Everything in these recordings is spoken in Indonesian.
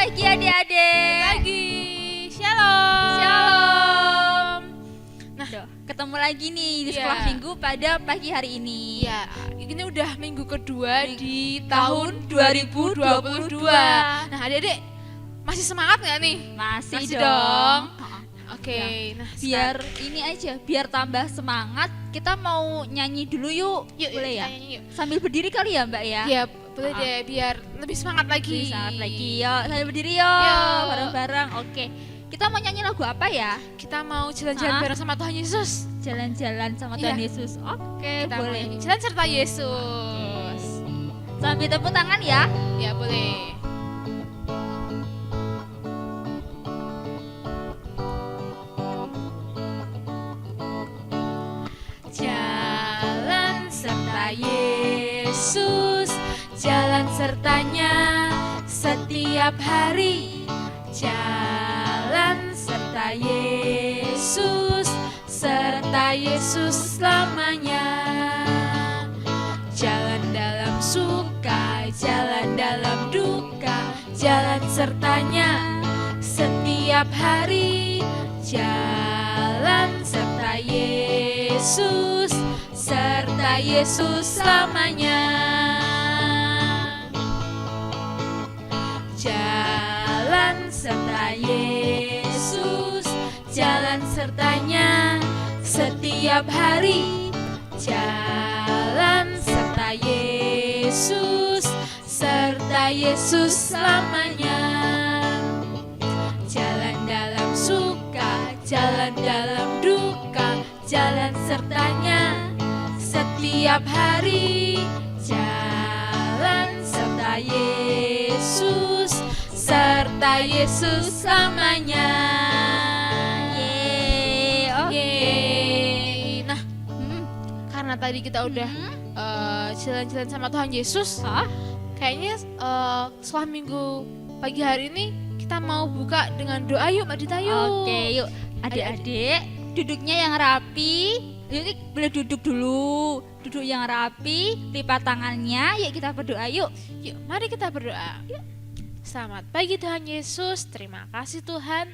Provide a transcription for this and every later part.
pagi adik-adik. Lagi, shalom. Shalom. Nah, ketemu lagi nih di Iya. sekolah minggu pada pagi hari ini. ya, ini udah minggu kedua di tahun 2022. Nah, adik-adik masih semangat nggak nih? Masih Masih dong. dong. Oke, Ya. nah Biar ini aja, biar tambah semangat, kita mau nyanyi dulu yuk. yuk, Boleh ya? nyanyi yuk. Sambil berdiri kali ya, Mbak ya? Ya, boleh deh, biar lebih semangat lagi. Lebih semangat lagi. Yuk, sambil berdiri yuk. Yuk. Bareng-bareng. Oke. Kita mau nyanyi lagu apa ya? Kita mau jalan-jalan bareng sama Tuhan Yesus. Jalan-jalan sama Tuhan Iya. Yesus. Oke, Kita mau boleh. nyanyi jalan serta Yesus. Sambil tepuk tangan ya. Ya, boleh. Jalan serta Yesus, jalan sertanya setiap hari. Jalan serta Yesus, serta Yesus selamanya. Jalan dalam suka, jalan dalam duka, jalan sertanya setiap hari. Jalan serta Yesus, serta Yesus selamanya. Jalan serta Yesus, jalan sertanya setiap hari. Jalan serta Yesus, serta Yesus selamanya. Jalan dalam suka, jalan dalam duka, jalan sertanya setiap hari. Jalan serta Yesus, serta Yesus selamanya. Yeay, oke. Yeay. Nah, karena tadi kita udah jalan-jalan sama Tuhan Yesus, Hah? kayaknya setelah minggu pagi hari ini kita mau buka dengan doa. Yuk, Mbak Dita, yuk. Oke, yuk. Adik-adik, duduknya yang rapi. Yuk, boleh duduk dulu. Duduk yang rapi, lipat tangannya. Yuk kita berdoa yuk. Yuk, mari kita berdoa. Selamat pagi Tuhan Yesus, terima kasih Tuhan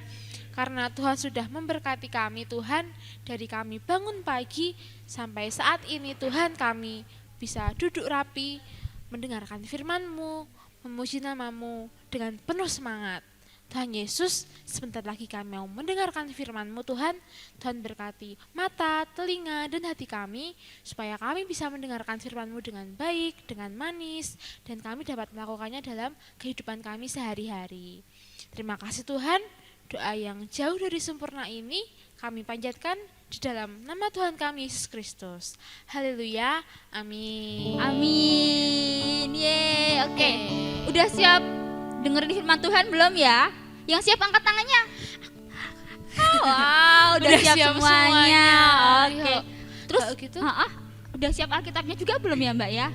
karena Tuhan sudah memberkati kami Tuhan. Dari kami bangun pagi sampai saat ini Tuhan, kami bisa duduk rapi, mendengarkan firman-Mu, memuji nama-Mu dengan penuh semangat. Tuhan Yesus, sebentar lagi kami mau mendengarkan firman-Mu Tuhan. Tuhan berkati mata, telinga, dan hati kami, supaya kami bisa mendengarkan firman-Mu dengan baik, dengan manis, dan kami dapat melakukannya dalam kehidupan kami sehari-hari. Terima kasih Tuhan, doa yang jauh dari sempurna ini kami panjatkan di dalam nama Tuhan kami Yesus Kristus. Haleluya, amin. Amin. Yeay, oke. Udah siap dengerin firman Tuhan belum ya? Yang siap angkat tangannya. Wow, udah siap semuanya. Oke. Yuk. Terus Kalau gitu, udah siap Alkitabnya juga belum ya, Mbak ya?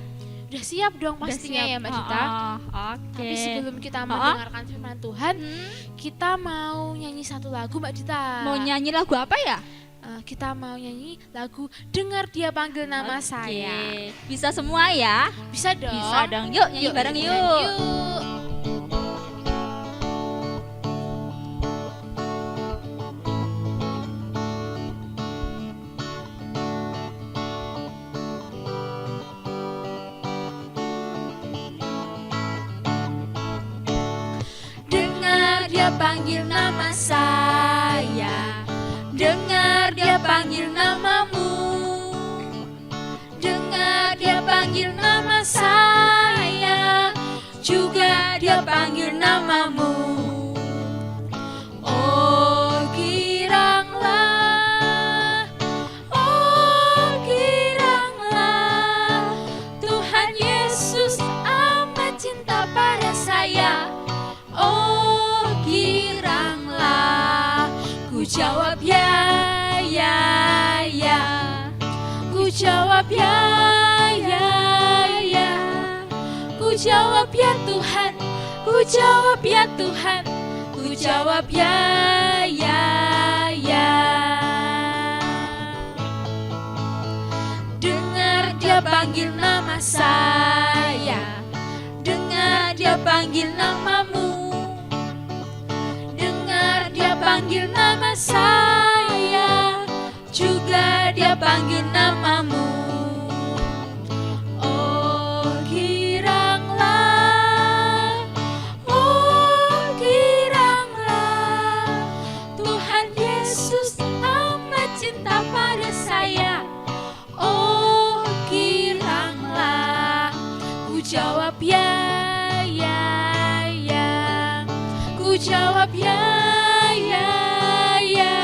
udah siap dong Udah pastinya siap. ya Mbak Dita. Oke. Tapi sebelum kita mendengarkan firman Tuhan, kita mau nyanyi satu lagu Mbak Dita. Mau nyanyi lagu apa ya? Kita mau nyanyi lagu Dengar Dia Panggil Nama Oke. Saya. Bisa semua ya? Bisa dong. Bisa dong. Yuk nyanyi bareng nyanyi yuk. yuk. Dengar Dia panggil nama saya, dengar Dia panggil namamu. Dengar Dia panggil nama saya, juga Dia panggil namamu. Oh giranglah, Tuhan Yesus amat cinta pada saya. Oh giranglah, ku jawab ya, ku jawab ya, ku jawab ya Tuhan, ku jawab ya Tuhan, ku jawab ya. Dengar Dia panggil nama saya, dengar Dia panggil namamu. Ku jawab ya, ya, ya.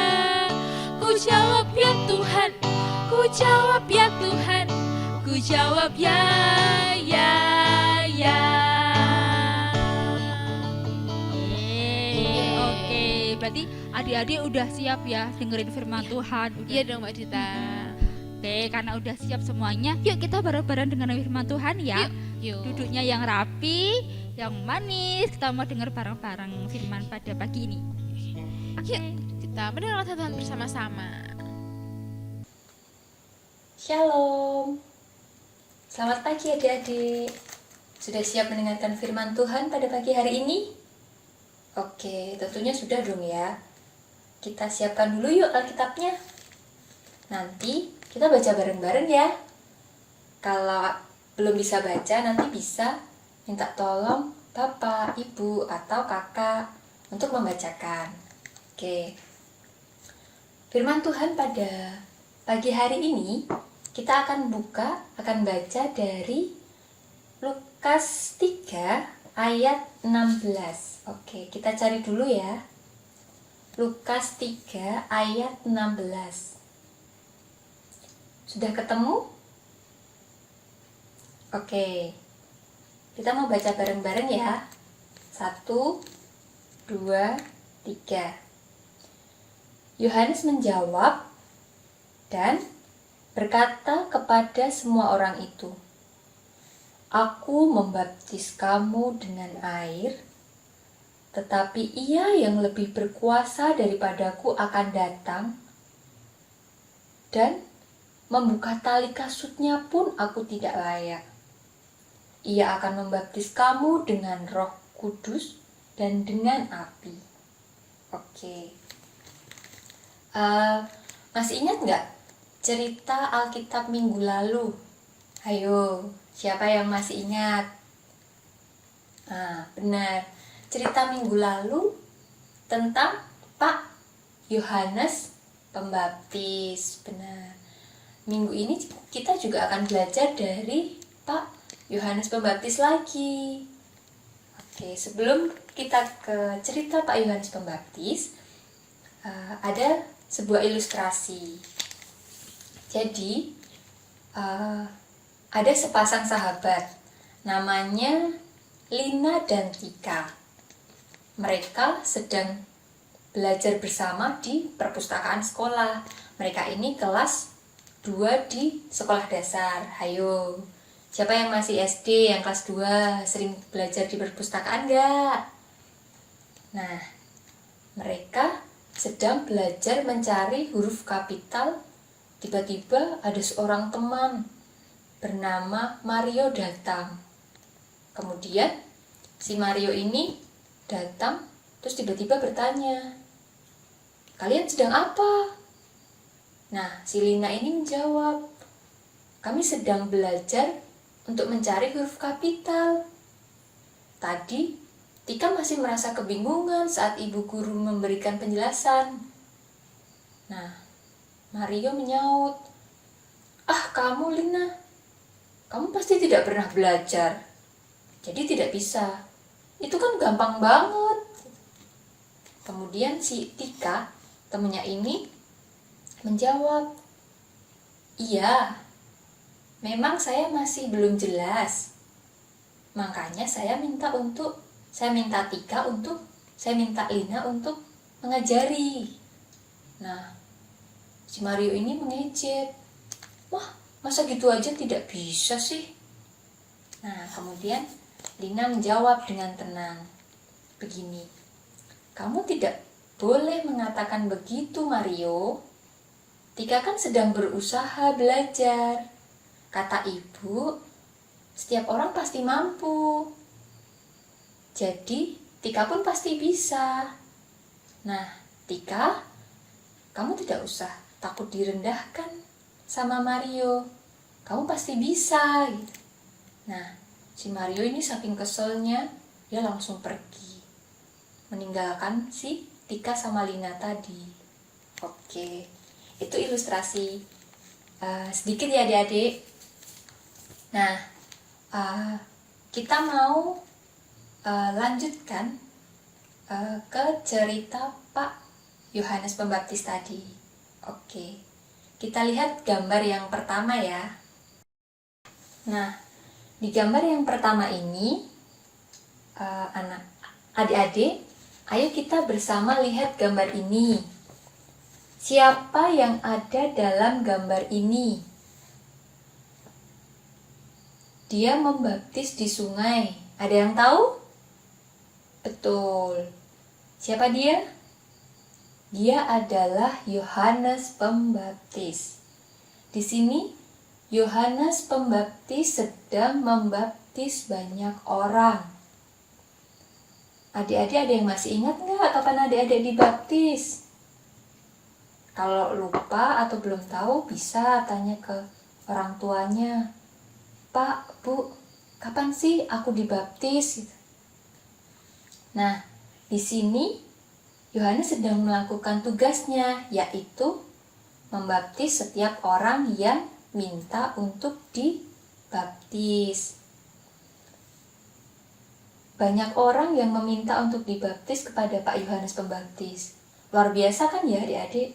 Ku jawab ya Tuhan, ku jawab ya Tuhan, ku jawab ya, ya, ya. Oke, berarti adik-adik udah siap ya dengerin firman Tuhan? Udah. Iya dong Mbak Dita. Oke, karena udah siap semuanya, yuk kita bareng-bareng dengerin firman Tuhan ya. Yuk. Duduknya yang rapi, yang manis. Kita mau dengar bareng-bareng firman pada pagi ini. Yuk, kita mendengarkan Tuhan bersama-sama. Shalom. Selamat pagi adik-adik. Sudah siap mendengarkan firman Tuhan pada pagi hari ini? Oke, tentunya sudah dong ya. Kita siapkan dulu yuk Alkitabnya. Nanti kita baca bareng-bareng ya. Kalau belum bisa baca, nanti bisa minta tolong Bapak, Ibu, atau Kakak untuk membacakan. Oke. Firman Tuhan pada pagi hari ini kita akan baca dari Lukas 3 ayat 16. Oke, kita cari dulu ya. Lukas 3 ayat 16. Sudah ketemu? Oke. Kita mau baca bareng-bareng ya. 1, 2, 3. Yohanes menjawab dan berkata kepada semua orang itu, "Aku membaptis kamu dengan air, tetapi Ia yang lebih berkuasa daripadaku akan datang, dan membuka tali kasutnya pun aku tidak layak. Ia akan membaptis kamu dengan Roh Kudus dan dengan api." Oke. Masih ingat nggak cerita Alkitab minggu lalu? Ayo, siapa yang masih ingat? Benar. Cerita minggu lalu tentang Pak Yohanes Pembaptis. Benar. Minggu ini kita juga akan belajar dari Pak Yohanes Pembaptis lagi. Oke, sebelum kita ke cerita Pak Yohanes Pembaptis, ada sebuah ilustrasi. Jadi, ada sepasang sahabat, namanya Lina dan Tika. Mereka sedang belajar bersama di perpustakaan sekolah. Mereka ini kelas 2 di sekolah dasar. Hayo, siapa yang masih SD, yang kelas 2, sering belajar di perpustakaan enggak? Nah, mereka sedang belajar mencari huruf kapital. Tiba-tiba ada seorang teman bernama Mario datang. Kemudian si Mario ini datang, terus tiba-tiba bertanya, "Kalian sedang apa?" Nah, si Lina ini menjawab, "Kami sedang belajar untuk mencari huruf kapital." Tadi, Tika masih merasa kebingungan saat ibu guru memberikan penjelasan. Nah, Mario menyaut, "Kamu Lina, kamu pasti tidak pernah belajar, jadi tidak bisa. Itu kan gampang banget." Kemudian si Tika, temannya ini, menjawab, "Iya, memang saya masih belum jelas. Makanya saya minta Lina untuk mengajari." Nah, si Mario ini mengejek, "Wah, masa gitu aja tidak bisa sih?" Nah, kemudian Lina menjawab dengan tenang, "Begini, kamu tidak boleh mengatakan begitu, Mario. Tika kan sedang berusaha belajar. Kata ibu, setiap orang pasti mampu. Jadi, Tika pun pasti bisa. Nah, Tika, kamu tidak usah takut direndahkan sama Mario. Kamu pasti bisa." Gitu. Nah, si Mario ini saking keselnya, dia langsung pergi, meninggalkan si Tika sama Lina tadi. Oke. Itu ilustrasi sedikit ya adik-adik. Nah, kita mau lanjutkan ke cerita Pak Yohanes Pembaptis tadi. Oke, kita lihat gambar yang pertama ya. Nah, di gambar yang pertama ini, adik-adik, ayo kita bersama lihat gambar ini. Siapa yang ada dalam gambar ini? Dia membaptis di sungai. Ada yang tahu? Betul. Siapa dia? Dia adalah Yohanes Pembaptis. Di sini Yohanes Pembaptis sedang membaptis banyak orang. Adik-adik ada yang masih ingat nggak kapan adik-adik dibaptis? Kalau lupa atau belum tahu bisa tanya ke orang tuanya. Pak, Bu, kapan sih aku dibaptis? Nah, di sini Yohanes sedang melakukan tugasnya, yaitu membaptis setiap orang yang minta untuk dibaptis. Banyak orang yang meminta untuk dibaptis kepada Pak Yohanes Pembaptis. Luar biasa kan ya adik-adik?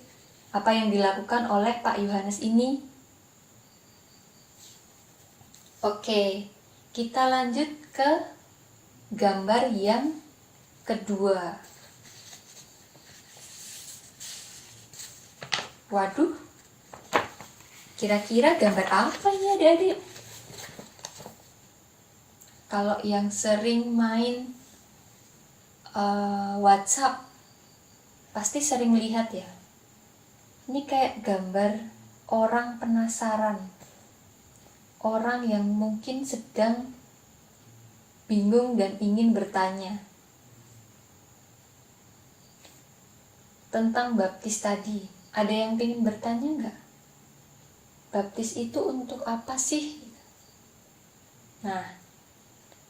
Apa yang dilakukan oleh Pak Yohanes ini? Oke, kita lanjut ke gambar yang kedua. Waduh, kira-kira gambar apa ini adik-adik? Kalau yang sering main WhatsApp, pasti sering lihat ya. Ini kayak gambar orang penasaran. Orang yang mungkin sedang bingung dan ingin bertanya tentang baptis tadi. Ada yang ingin bertanya nggak? Baptis itu untuk apa sih? Nah,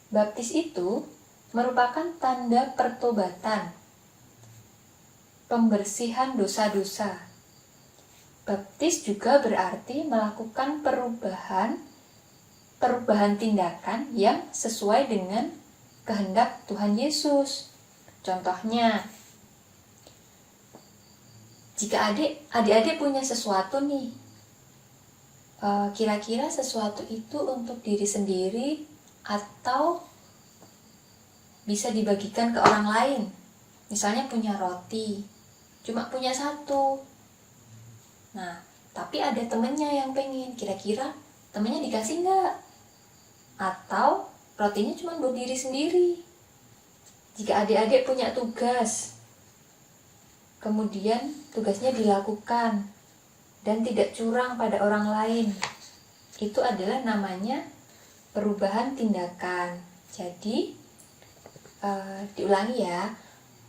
baptis itu merupakan tanda pertobatan, pembersihan dosa-dosa. Baptis juga berarti melakukan perubahan tindakan yang sesuai dengan kehendak Tuhan Yesus. Contohnya, jika adik-adik punya sesuatu nih, kira-kira sesuatu itu untuk diri sendiri atau bisa dibagikan ke orang lain. Misalnya punya roti, cuma punya satu. Nah, tapi ada temennya yang pengen, kira-kira temennya dikasih nggak? Atau rotinya cuma buat diri sendiri. Jika adik-adik punya tugas, kemudian tugasnya dilakukan dan tidak curang pada orang lain, itu adalah namanya perubahan tindakan. Jadi, diulangi ya,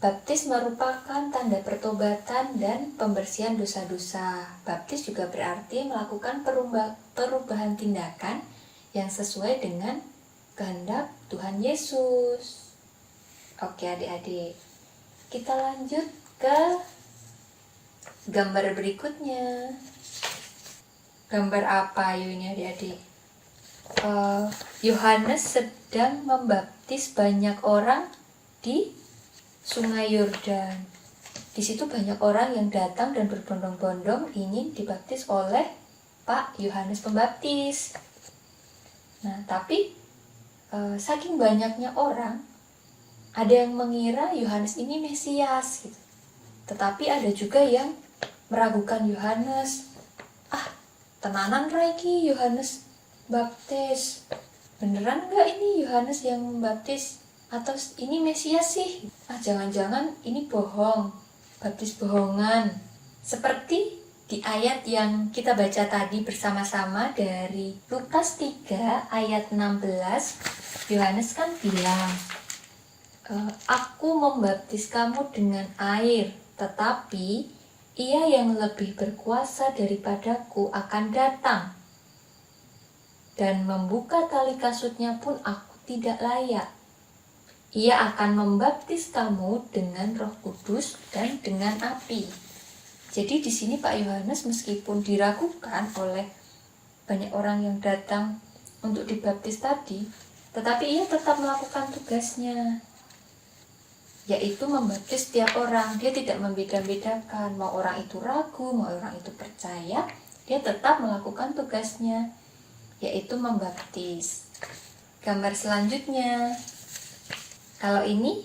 baptis merupakan tanda pertobatan dan pembersihan dosa-dosa. Baptis juga berarti melakukan perubahan tindakan yang sesuai dengan kehendak Tuhan Yesus. Oke adik-adik, kita lanjut ke gambar berikutnya. Gambar apa ini adik-adik? Yohanes sedang membaptis banyak orang di Sungai Yordan. Di situ banyak orang yang datang dan berbondong-bondong ingin dibaptis oleh Pak Yohanes Pembaptis. Nah, tapi saking banyaknya orang, ada yang mengira Yohanes ini Mesias gitu. Tetapi ada juga yang meragukan Yohanes. Tenanan Raiki Yohanes baptis. Beneran nggak ini Yohanes yang membaptis? Atau ini Mesias sih? Jangan-jangan ini bohong, baptis bohongan. Seperti di ayat yang kita baca tadi bersama-sama dari Lukas 3 ayat 16, Yohanes kan bilang, aku membaptis kamu dengan air, tetapi Ia yang lebih berkuasa daripadaku akan datang, dan membuka tali kasutnya pun aku tidak layak. Ia akan membaptis kamu dengan Roh Kudus dan dengan api. Jadi di sini Pak Yohanes meskipun diragukan oleh banyak orang yang datang untuk dibaptis tadi, tetapi ia tetap melakukan tugasnya. yaitu membaptis setiap orang. Dia tidak membeda-bedakan, mau orang itu ragu, mau orang itu percaya, dia tetap melakukan tugasnya, yaitu membaptis. Gambar selanjutnya, kalau ini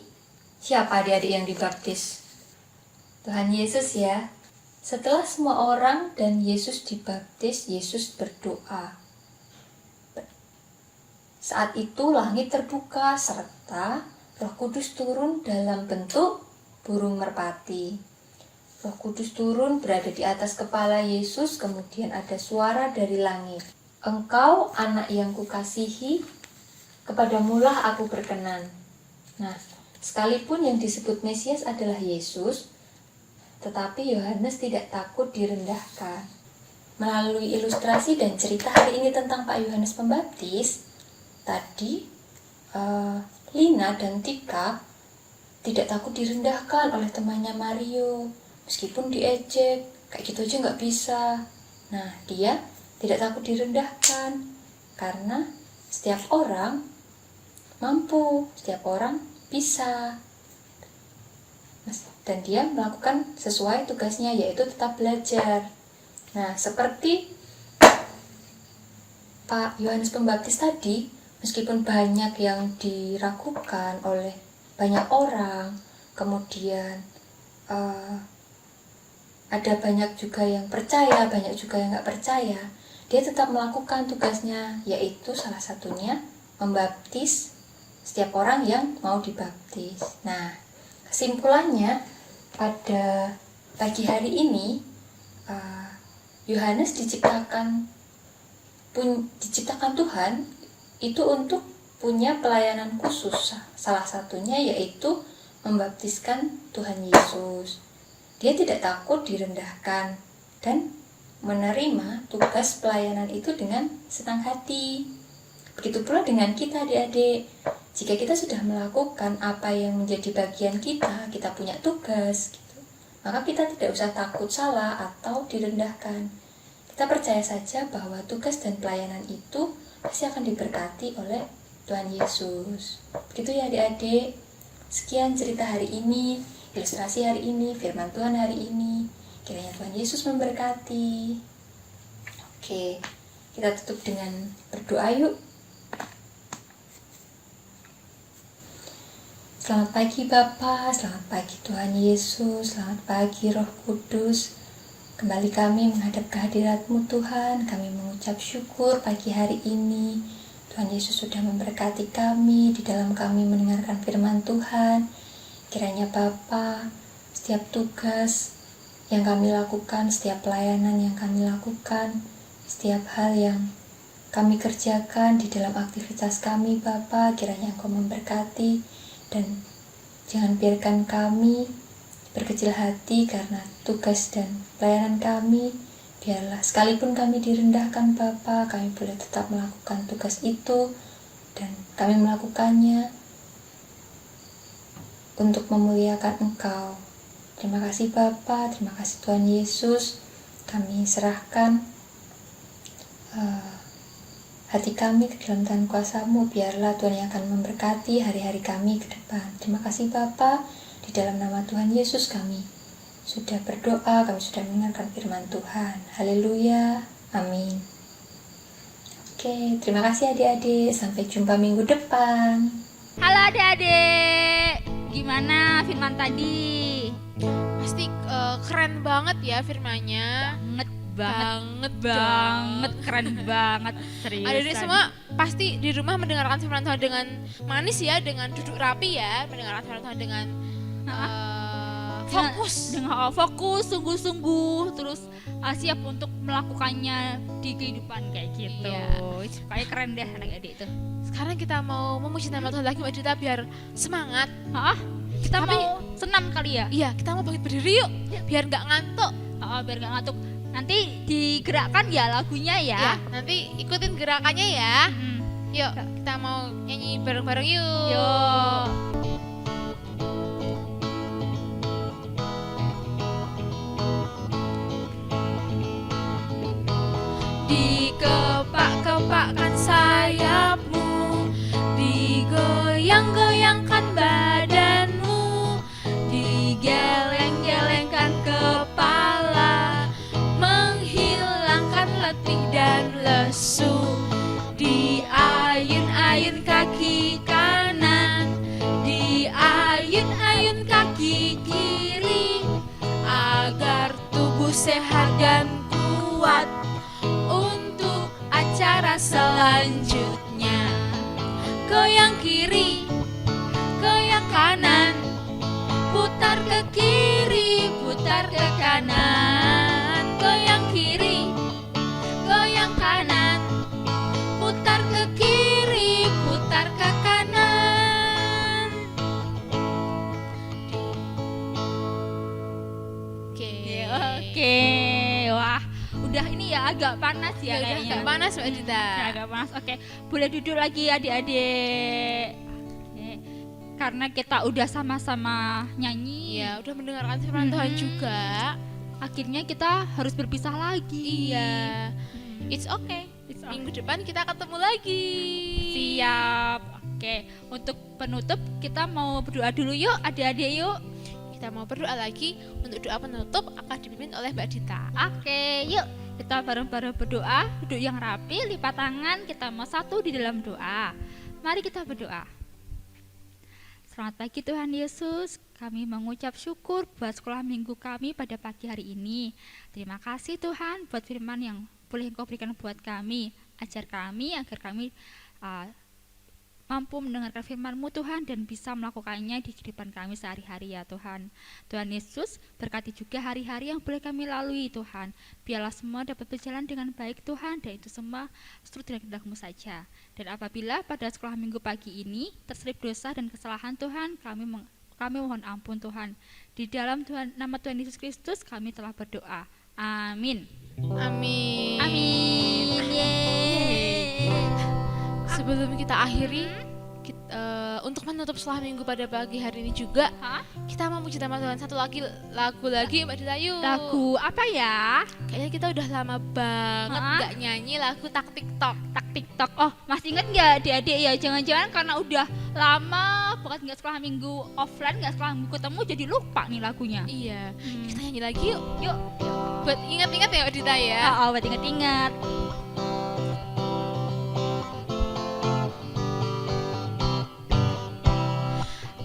siapa adik-adik yang dibaptis? Tuhan Yesus ya. Setelah semua orang dan Yesus dibaptis, Yesus berdoa. Saat itu langit terbuka serta Roh Kudus turun dalam bentuk burung merpati. Roh Kudus turun berada di atas kepala Yesus, kemudian ada suara dari langit. Engkau anak yang kukasihi, kepadamulah aku berkenan. Nah, sekalipun yang disebut Mesias adalah Yesus, tetapi Yohanes tidak takut direndahkan. Melalui ilustrasi dan cerita hari ini tentang Pak Yohanes Pembaptis, tadi Lina dan Tika tidak takut direndahkan oleh temannya Mario, meskipun diejek, kayak gitu aja nggak bisa. Nah, dia tidak takut direndahkan, karena setiap orang mampu, setiap orang bisa. Dan dia melakukan sesuai tugasnya, yaitu tetap belajar. Nah, seperti Pak Yohanes Pembaptis tadi, meskipun banyak yang diragukan oleh banyak orang, kemudian ada banyak juga yang percaya, banyak juga yang nggak percaya, dia tetap melakukan tugasnya, yaitu salah satunya membaptis setiap orang yang mau dibaptis. Nah, kesimpulannya pada pagi hari ini, Yohanes diciptakan Tuhan itu untuk punya pelayanan khusus. Salah satunya yaitu membaptiskan Tuhan Yesus. Dia tidak takut direndahkan dan menerima tugas pelayanan itu dengan senang hati. Begitu pula dengan kita adik-adik. Jika kita sudah melakukan apa yang menjadi bagian kita, kita punya tugas, gitu, maka kita tidak usah takut salah atau direndahkan. Kita percaya saja bahwa tugas dan pelayanan itu pasti akan diberkati oleh Tuhan Yesus. Begitu ya adik-adik. Sekian cerita hari ini, ilustrasi hari ini, firman Tuhan hari ini. Kiranya Tuhan Yesus memberkati. Oke, kita tutup dengan berdoa yuk. Selamat pagi Bapa, selamat pagi Tuhan Yesus, selamat pagi Roh Kudus. Kembali kami menghadap kehadirat-Mu Tuhan, kami mengucap syukur pagi hari ini. Tuhan Yesus sudah memberkati kami, di dalam kami mendengarkan firman Tuhan. Kiranya Bapa, setiap tugas yang kami lakukan, setiap pelayanan yang kami lakukan, setiap hal yang kami kerjakan di dalam aktivitas kami Bapa, kiranya Engkau memberkati. Dan jangan biarkan kami berkecil hati karena tugas dan pelayanan kami. Biarlah sekalipun kami direndahkan Bapa, kami boleh tetap melakukan tugas itu. Dan kami melakukannya untuk memuliakan Engkau. Terima kasih Bapa, terima kasih Tuhan Yesus. Kami serahkan hati kami ke dalam tangan kuasa-Mu, biarlah Tuhan yang akan memberkati hari-hari kami ke depan. Terima kasih Bapa, di dalam nama Tuhan Yesus kami sudah berdoa, kami sudah mendengarkan firman Tuhan. Haleluya, amin. Oke, terima kasih adik-adik, sampai jumpa minggu depan. Halo adik-adik, gimana firman tadi? Pasti keren banget ya firmannya. Banget, keren banget, serius. Adik-adik semua pasti di rumah mendengarkan firman Tuhan dengan manis ya, dengan duduk rapi ya, mendengarkan firman Tuhan dengan fokus. Dengan fokus, sungguh-sungguh, terus siap untuk melakukannya di kehidupan kayak gitu. Iya. Kayak keren deh adik-adik itu. Sekarang kita mau memuji nama Tuhan lagi Mbak Dita biar semangat. Kita Tapi- mau senam kali ya? Iya, kita mau bangkit berdiri yuk, biar nggak ngantuk. Biar gak ngantuk. Nanti digerakkan ya lagunya ya. Ya, nanti ikutin gerakannya ya. Mm. Yuk, kita mau nyanyi bareng-bareng yuk. Yuk. Dikepak-kepakkan sayapmu, digoyang-goyangkan badanmu, sehat dan kuat untuk acara selanjutnya. Goyang kiri, goyang kanan, putar ke kiri, putar ke kanan. Goyang kiri, goyang kanan, putar ke kiri, putar ke kanan. Oke. Oke, wah, udah ini ya agak panas ya, Ya udah kayaknya. agak panas Mbak Dita. Ya, agak panas. Oke, boleh duduk lagi adik-adik. Oke, karena kita udah sama-sama nyanyi, Iya, udah mendengarkan firman Tuhan juga. akhirnya kita harus berpisah lagi. Iya. It's okay. It's okay. Minggu depan kita ketemu lagi. Siap. Oke, untuk penutup kita mau berdoa dulu yuk, adik-adik yuk. Kita mau berdoa lagi. Untuk doa penutup akan dipimpin oleh Mbak Dita. Oke, yuk kita bareng-bareng berdoa, duduk yang rapi, lipat tangan, kita mau satu di dalam doa. Mari kita berdoa. Selamat pagi Tuhan Yesus, kami mengucap syukur buat sekolah minggu kami pada pagi hari ini. Terima kasih Tuhan buat firman yang boleh Engkau berikan buat kami. Ajar kami agar kami mampu mendengarkan firman-Mu Tuhan dan bisa melakukannya di kehidupan kami sehari-hari ya Tuhan. Tuhan Yesus, berkati juga hari-hari yang boleh kami lalui Tuhan. Biarlah semua dapat berjalan dengan baik Tuhan, dan itu semua seturut dengan kehendak-Mu saja. Dan apabila pada sekolah minggu pagi ini terselip dosa dan kesalahan Tuhan, kami mohon ampun Tuhan. Di dalam nama Tuhan Yesus Kristus kami telah berdoa. Amin. Amin. Amin. Yeay. Sebelum kita akhiri, untuk menutup sekolah minggu pada pagi hari ini juga, Hah? kita memuji nama Tuhan. Satu lagi lagu lagi Mbak Dita yuk. Lagu apa ya? Kayaknya kita udah lama banget Hah? nggak nyanyi lagu Tak TikTok. Tak TikTok. Oh, masih ingat nggak adik-adik ya? Jangan-jangan karena udah lama banget nggak sekolah minggu offline, nggak sekolah minggu ketemu, jadi lupa nih lagunya. Iya. Hmm. Kita nyanyi lagi yuk. Yuk. Buat ingat-ingat ya Mbak Dita ya. Oh, buat ingat-ingat.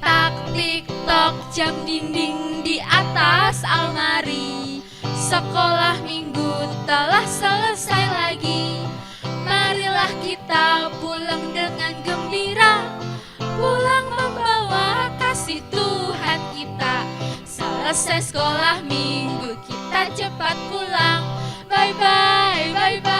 Tak TikTok jam dinding di atas almari. Sekolah minggu telah selesai lagi. Marilah kita pulang dengan gembira, pulang membawa kasih Tuhan kita. Selesai sekolah minggu kita cepat pulang. Bye bye, bye bye.